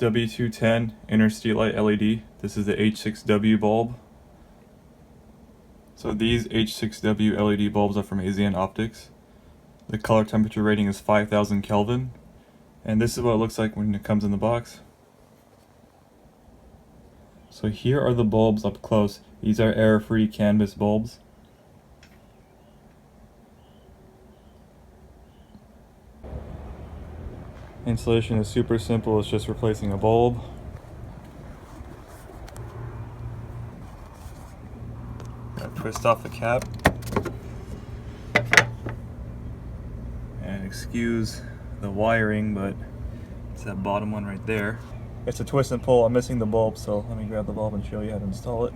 W210 interstitial LED. This is the H6W bulb. So these H6W LED bulbs are from xenon optics. The color temperature rating is 5000 Kelvin. And this is what it looks like when it comes in the box. So here are the bulbs up close. These are error-free canbus bulbs. Installation is super simple, it's just replacing a bulb. Twist off the cap. And excuse the wiring, but it's that bottom one right there. It's a twist and pull. I'm missing the bulb, so let me grab the bulb and show you how to install it.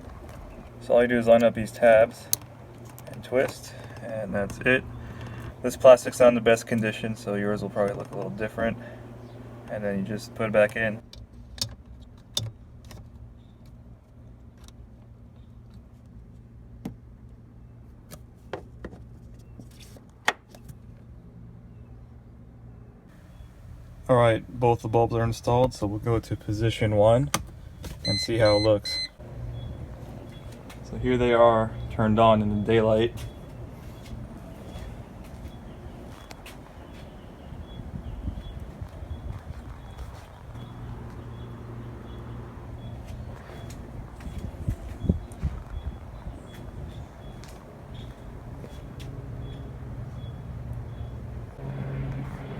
So all you do is line up these tabs and twist, and that's it. This plastic's not in the best condition, so yours will probably look a little different. And then you just put it back in. Alright, both the bulbs are installed, so we'll go to position 1 and see how it looks. So here they are, turned on in the daylight.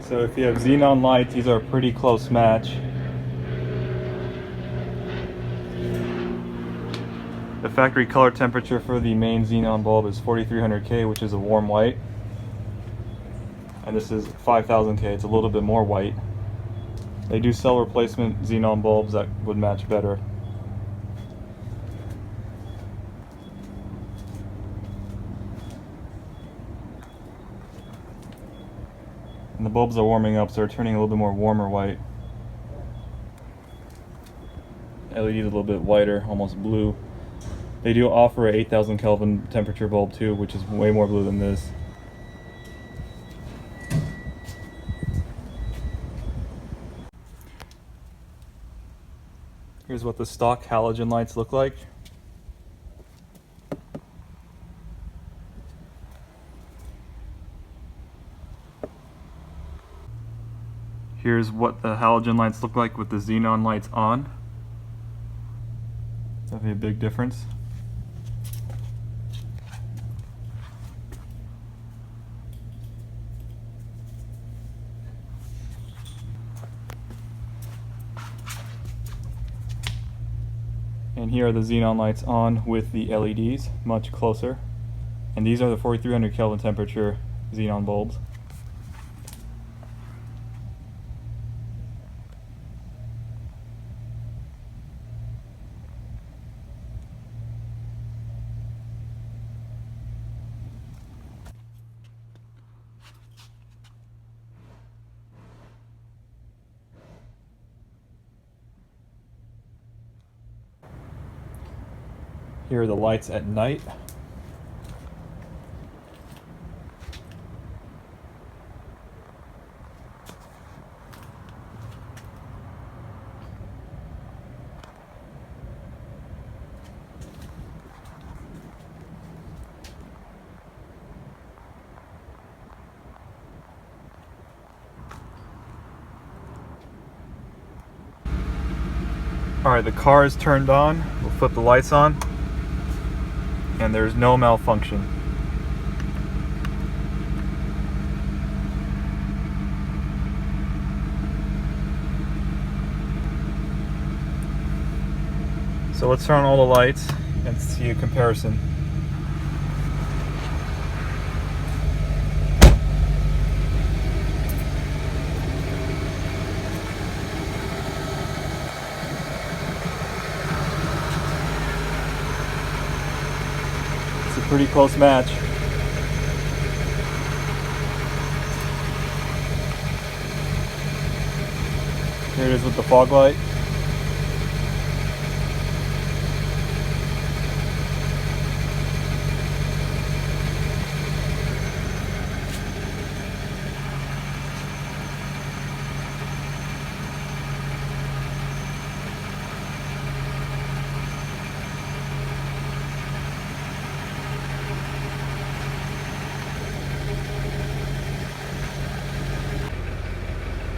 So if you have xenon lights, these are a pretty close match. The factory color temperature for the main xenon bulb is 4300K, which is a warm white. And this is 5000K, it's a little bit more white. They do sell replacement xenon bulbs that would match better. And the bulbs are warming up, so they're turning a little bit more warmer white. LED is a little bit whiter, almost blue. They do offer a 8000 Kelvin temperature bulb too, which is way more blue than this. Here's what the stock halogen lights look like. Here's what the halogen lights look like with the xenon lights on. That'd be a big difference. And here are the xenon lights on with the LEDs, much closer. And these are the 4300 Kelvin temperature xenon bulbs. Here are the lights at night. Alright, the car is turned on. We'll flip the lights on. And there's no malfunction. So let's turn on all the lights and see a comparison. Pretty close match. Here it is with the fog light.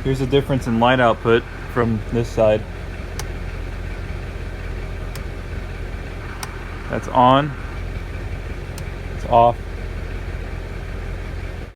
Here's the difference in light output from this side. That's on, it's off,